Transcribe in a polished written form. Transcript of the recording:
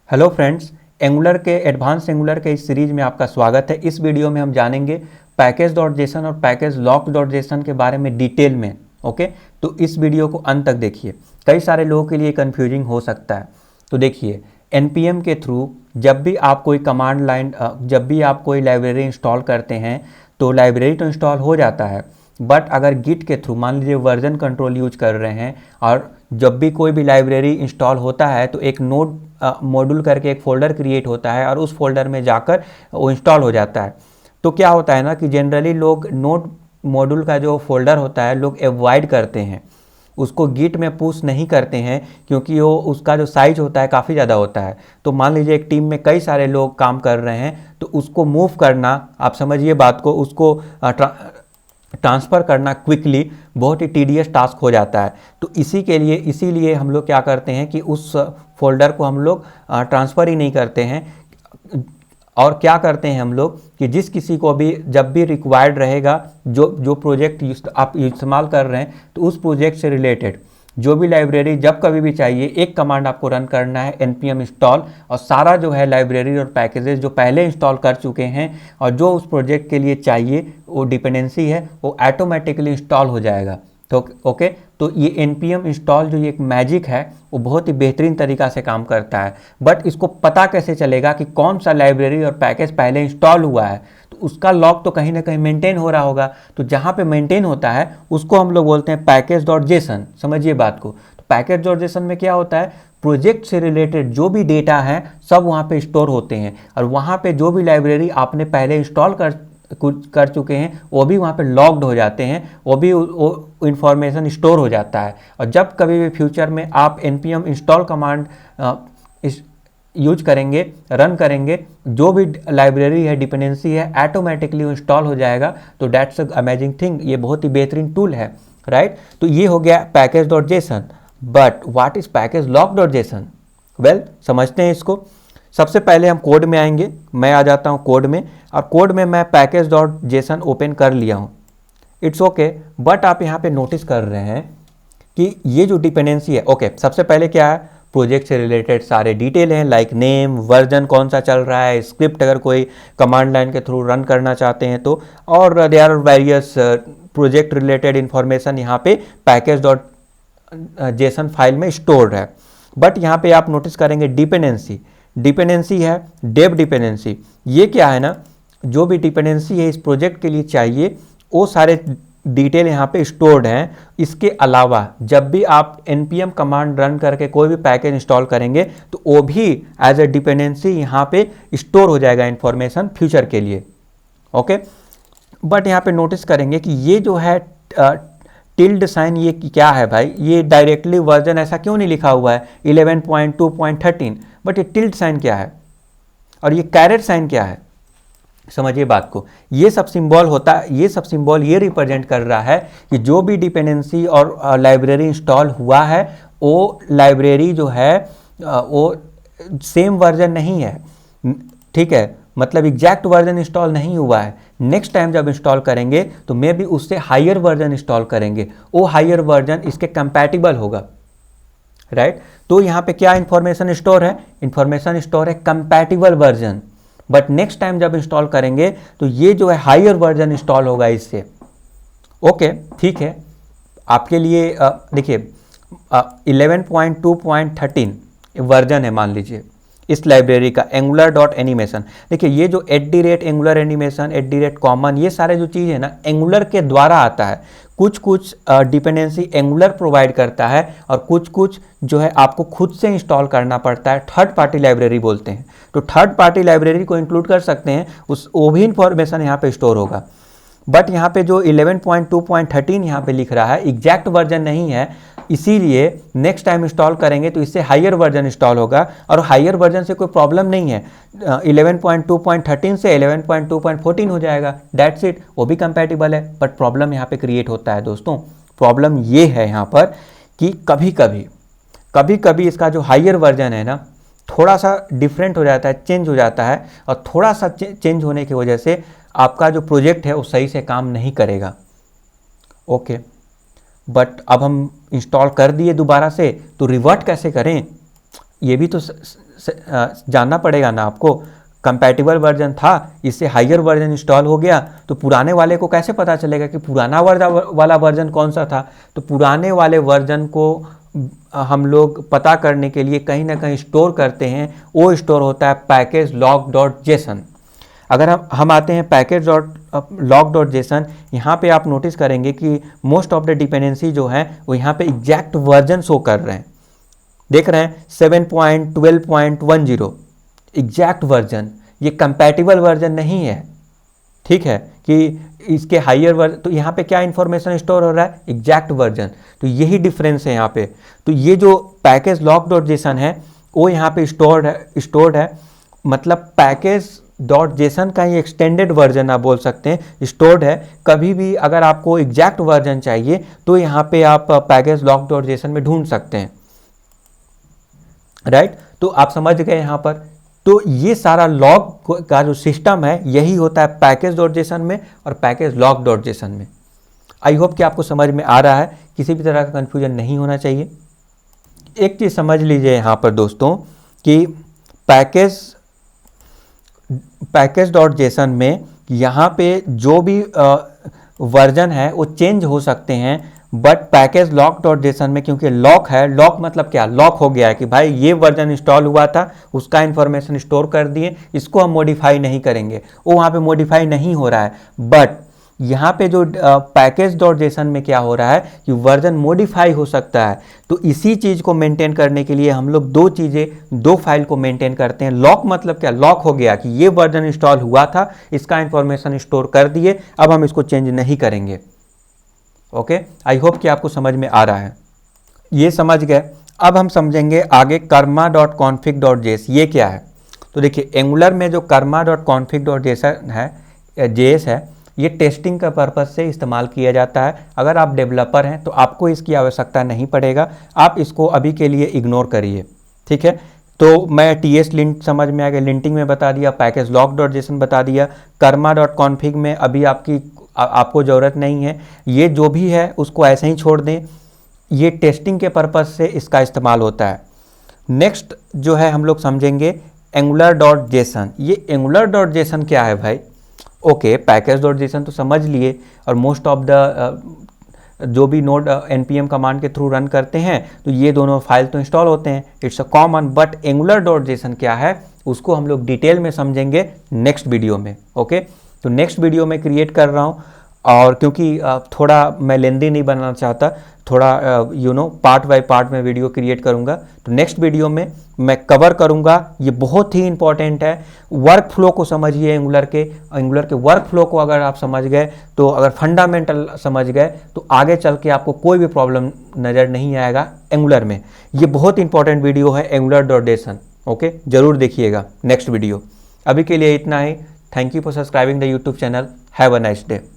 Hello friends, advance angular के इस series में आपका स्वागत है। इस वीडियो में हम जानेंगे पैकेज डॉट जेसन और पैकेज लॉक डॉट जेसन के बारे में डिटेल में। ओके, तो इस वीडियो को अंत तक देखिए। कई सारे लोगों के लिए कंफ्यूजिंग हो सकता है। तो देखिए, npm के थ्रू जब भी आप कोई कमांड लाइन जब भी आप कोई लाइब्रेरी इंस्टॉल करते हैं तो लाइब्रेरी तो इंस्टॉल हो जाता है, बट अगर गिट के थ्रू मान लीजिए वर्जन कंट्रोल यूज कर रहे हैं और जब भी कोई भी लाइब्रेरी इंस्टॉल होता है तो एक नोड मॉड्यूल करके एक फ़ोल्डर क्रिएट होता है और उस फोल्डर में जाकर वो इंस्टॉल हो जाता है। तो क्या होता है ना कि जनरली लोग नोड मॉड्यूल का जो फोल्डर होता है लोग अवॉइड करते हैं, उसको गिट में पुश नहीं करते हैं क्योंकि वो उसका जो साइज होता है काफ़ी ज़्यादा होता है। तो मान लीजिए एक टीम में कई सारे लोग काम कर रहे हैं तो उसको मूव करना, आप समझिए बात को, उसको ट्रांसफ़र करना क्विकली बहुत ही टीडियस टास्क हो जाता है। तो इसीलिए हम लोग क्या करते हैं कि उस फोल्डर को हम लोग ट्रांसफ़र ही नहीं करते हैं। और क्या करते हैं हम लोग कि जिस किसी को भी जब भी रिक्वायर्ड रहेगा, जो प्रोजेक्ट आप इस्तेमाल कर रहे हैं तो उस प्रोजेक्ट से रिलेटेड जो भी लाइब्रेरी जब कभी भी चाहिए, एक कमांड आपको रन करना है npm इंस्टॉल, और सारा जो है लाइब्रेरी और पैकेजेस जो पहले इंस्टॉल कर चुके हैं और जो उस प्रोजेक्ट के लिए चाहिए वो डिपेंडेंसी है वो ऑटोमेटिकली इंस्टॉल हो जाएगा। तो ओके, तो ये npm इंस्टॉल जो ये एक मैजिक है वो बहुत ही बेहतरीन तरीका से काम करता है। बट इसको पता कैसे चलेगा कि कौन सा लाइब्रेरी और पैकेज पहले इंस्टॉल हुआ है? तो उसका लॉग तो कहीं ना कहीं मेंटेन हो रहा होगा। तो जहाँ पे मेंटेन होता है उसको हम लोग बोलते हैं पैकेज डॉट जेसन। समझिए बात को। तो पैकेज डॉट जेसन में क्या होता है, प्रोजेक्ट से रिलेटेड जो भी डेटा है सब वहाँ पे स्टोर होते हैं और वहाँ पे जो भी लाइब्रेरी आपने पहले इंस्टॉल कर चुके हैं वो भी वहाँ पे लॉग्ड हो जाते हैं, वो भी इंफॉर्मेशन स्टोर हो जाता है। और जब कभी भी फ्यूचर में आप npm इंस्टॉल कमांड यूज करेंगे, रन करेंगे, जो भी लाइब्रेरी है, डिपेंडेंसी है, ऑटोमेटिकली इंस्टॉल हो जाएगा। तो दैट्स अ अमेजिंग थिंग, ये बहुत ही बेहतरीन टूल है, राइट। तो ये हो गया package dot Jason. But what is package lock dot JSON? Well, समझते हैं इसको। सबसे पहले हम कोड में आएंगे। मैं आ जाता हूँ कोड में, और कोड में मैं पैकेज डॉट जेसन ओपन कर लिया हूँ। इट्स ओके, बट आप यहाँ पे नोटिस कर रहे हैं कि ये जो डिपेंडेंसी है, ओके, सबसे पहले क्या है, प्रोजेक्ट से रिलेटेड सारे डिटेल हैं, लाइक नेम, वर्जन कौन सा चल रहा है, स्क्रिप्ट अगर कोई कमांड लाइन के थ्रू रन करना चाहते हैं तो, और there are various project related information यहाँ पे पैकेज डॉट जेसन फाइल में स्टोर्ड है। बट यहाँ पे आप नोटिस करेंगे डिपेंडेंसी है, डेव डिपेंडेंसी। ये क्या है ना, जो भी डिपेंडेंसी है इस प्रोजेक्ट के लिए चाहिए वो सारे डिटेल यहाँ पे स्टोर्ड हैं। इसके अलावा जब भी आप npm कमांड रन करके कोई भी पैकेज इंस्टॉल करेंगे तो वो भी एज ए डिपेंडेंसी यहाँ पे स्टोर हो जाएगा इंफॉर्मेशन फ्यूचर के लिए। ओके, बट यहाँ पे नोटिस करेंगे कि ये जो है टिल्ड साइन, ये क्या है भाई, ये डायरेक्टली वर्जन ऐसा क्यों नहीं लिखा हुआ है 11.2.13, बट ये टिल्ड साइन क्या है और ये कैरेट साइन क्या है? समझिए बात को। ये सब सिंबल होता है, ये सब सिंबल ये रिप्रेजेंट कर रहा है कि जो भी डिपेंडेंसी और लाइब्रेरी इंस्टॉल हुआ है वो लाइब्रेरी जो है वो सेम वर्जन नहीं है, ठीक है, मतलब एग्जैक्ट वर्जन इंस्टॉल नहीं हुआ है। नेक्स्ट टाइम जब इंस्टॉल करेंगे तो मे भी उससे हायर वर्जन इंस्टॉल करेंगे, वो हायर वर्जन इसके कंपैटिबल होगा, राइट। तो यहाँ पे क्या इंफॉर्मेशन स्टोर है? इंफॉर्मेशन स्टोर है compatible version. But next time जब इंस्टॉल करेंगे तो ये जो है हायर वर्जन इंस्टॉल होगा इससे। ओके, ठीक है, आपके लिए देखिए 11.2.13 वर्जन है मान लीजिए इस लाइब्रेरी का, एंगुलर डॉट एनिमेशन। देखिए ये जो @एंगुलर एनिमेशन, @कॉमन, ये सारे जो चीज़ है ना एंगुलर के द्वारा आता है। कुछ डिपेंडेंसी एंगुलर प्रोवाइड करता है और कुछ जो है आपको खुद से इंस्टॉल करना पड़ता है, थर्ड पार्टी लाइब्रेरी बोलते हैं। तो थर्ड पार्टी लाइब्रेरी को इंक्लूड कर सकते हैं, वो भी इंफॉर्मेशन यहाँ पे स्टोर होगा। बट यहाँ पे जो 11.2.13 यहाँ पे लिख रहा है एग्जैक्ट वर्जन नहीं है, इसीलिए नेक्स्ट टाइम इंस्टॉल करेंगे तो इससे हायर वर्जन इंस्टॉल होगा। और हायर वर्जन से कोई प्रॉब्लम नहीं है, 11.2.13 से 11.2.14 हो जाएगा, दैट्स इट, वो भी कंपैटिबल है। बट प्रॉब्लम यहाँ पे क्रिएट होता है दोस्तों। प्रॉब्लम ये है यहाँ पर कि कभी कभी इसका जो हायर वर्जन है ना थोड़ा सा डिफरेंट हो जाता है, चेंज हो जाता है, और थोड़ा सा चेंज होने की वजह से आपका जो प्रोजेक्ट है वो सही से काम नहीं करेगा। ओके, बट अब हम इंस्टॉल कर दिए दोबारा से, तो रिवर्ट कैसे करें? ये भी तो जानना पड़ेगा ना आपको। कंपैटिबल वर्जन था, इससे हायर वर्जन इंस्टॉल हो गया, तो पुराने वाले को कैसे पता चलेगा कि पुराना वाला वर्जन कौन सा था? तो पुराने वाले वर्जन को हम लोग पता करने के लिए कहीं ना कहीं स्टोर करते हैं, वो स्टोर होता है पैकेज लॉग डॉट जेसन। अगर हम आते हैं पैकेज लॉग डॉट जेसन, यहाँ पे आप नोटिस करेंगे कि मोस्ट ऑफ द डिपेंडेंसी जो है वो यहाँ पे एग्जैक्ट वर्जन शो कर रहे हैं। देख रहे हैं 7.12.10 एग्जैक्ट वर्जन, ये कंपैटिबल वर्जन नहीं है, ठीक है, कि इसके हायर वर्जन। तो यहाँ पे क्या इंफॉर्मेशन स्टोर हो रहा है? Exact version. तो यही डिफरेंस है यहाँ पे। तो ये जो पैकेज लॉग डॉट जेसन है वो यहाँ पे स्टोर्ड है, मतलब पैकेज डॉट जेसन का ही एक्सटेंडेड वर्जन आप बोल सकते हैं, स्टोर्ड है। कभी भी अगर आपको एग्जैक्ट वर्जन चाहिए तो यहाँ पे आप पैकेज लॉग डॉट जेसन में ढूंढ सकते हैं, राइट। तो आप समझ गए यहाँ पर। तो ये सारा लॉग का जो सिस्टम है यही होता है पैकेज डॉट जेसन में और पैकेज लॉग डॉट जेसन में। आई होप कि आपको समझ में आ रहा है, किसी भी तरह का कन्फ्यूजन नहीं होना चाहिए। एक चीज़ समझ लीजिए यहाँ पर दोस्तों कि पैकेज डॉट जेसन में यहाँ पे जो भी वर्जन है वो चेंज हो सकते हैं, but package lock dot JSON में क्योंकि लॉक है, लॉक मतलब क्या? लॉक हो गया है कि भाई ये वर्जन इंस्टॉल हुआ था, उसका इंफॉर्मेशन स्टोर कर दिए, इसको हम मॉडिफाई नहीं करेंगे, वो वहाँ पे मॉडिफाई नहीं हो रहा है। बट यहाँ पे जो पैकेज डॉट जेसन में क्या हो रहा है कि वर्जन मॉडिफाई हो सकता है। तो इसी चीज़ को मेंटेन करने के लिए हम लोग दो फाइल को मेंटेन करते हैं। लॉक मतलब क्या? लॉक हो गया कि ये वर्जन इंस्टॉल हुआ था, इसका इंफॉर्मेशन स्टोर कर दिए, अब हम इसको चेंज नहीं करेंगे। ओके, आई होप कि आपको समझ में आ रहा है। ये समझ गए। अब हम समझेंगे आगे Karma dot config dot JS ये क्या है। तो देखिए एंगुलर में जो Karma dot config dot JS है ये टेस्टिंग का पर्पज़ से इस्तेमाल किया जाता है। अगर आप डेवलपर हैं तो आपको इसकी आवश्यकता नहीं पड़ेगा, आप इसको अभी के लिए इग्नोर करिए, ठीक है। तो मैं टीएस लिंट समझ में आ गया, लिंटिंग में बता दिया, पैकेज लॉग डॉट जेसन बता दिया, कर्मा डॉट कॉन्फिग में अभी आपको ज़रूरत नहीं है, ये जो भी है उसको ऐसे ही छोड़ दें। ये टेस्टिंग के पर्पज़ से इसका इस्तेमाल होता है। नेक्स्ट जो है हम लोग समझेंगे एंगुलर डॉट जेसन। ये एंगुलर डॉट जेसन क्या है भाई? ओके, पैकेज डॉट जेसन तो समझ लिए, और मोस्ट ऑफ द जो भी नोड npm कमांड के थ्रू रन करते हैं तो ये दोनों फाइल तो इंस्टॉल होते हैं, it's a common. But angular dot Jason क्या है उसको हम लोग डिटेल में समझेंगे नेक्स्ट वीडियो में। ओके, तो नेक्स्ट वीडियो में क्रिएट कर रहा हूँ, और क्योंकि थोड़ा मैं लेंदी नहीं बनाना चाहता, थोड़ा पार्ट बाय पार्ट में वीडियो क्रिएट करूँगा। तो नेक्स्ट वीडियो में मैं कवर करूँगा, ये बहुत ही इंपॉर्टेंट है, वर्क फ्लो को समझिए। एंगुलर के वर्क फ्लो को अगर आप समझ गए, तो अगर फंडामेंटल समझ गए तो आगे चल के आपको कोई भी प्रॉब्लम नज़र नहीं आएगा एंगुलर में। ये बहुत इंपॉर्टेंट वीडियो है एंगुलर डॉट जेसन। ओके, ज़रूर देखिएगा नेक्स्ट वीडियो। अभी के लिए इतना ही। Thank you for subscribing the YouTube channel. Have a nice day.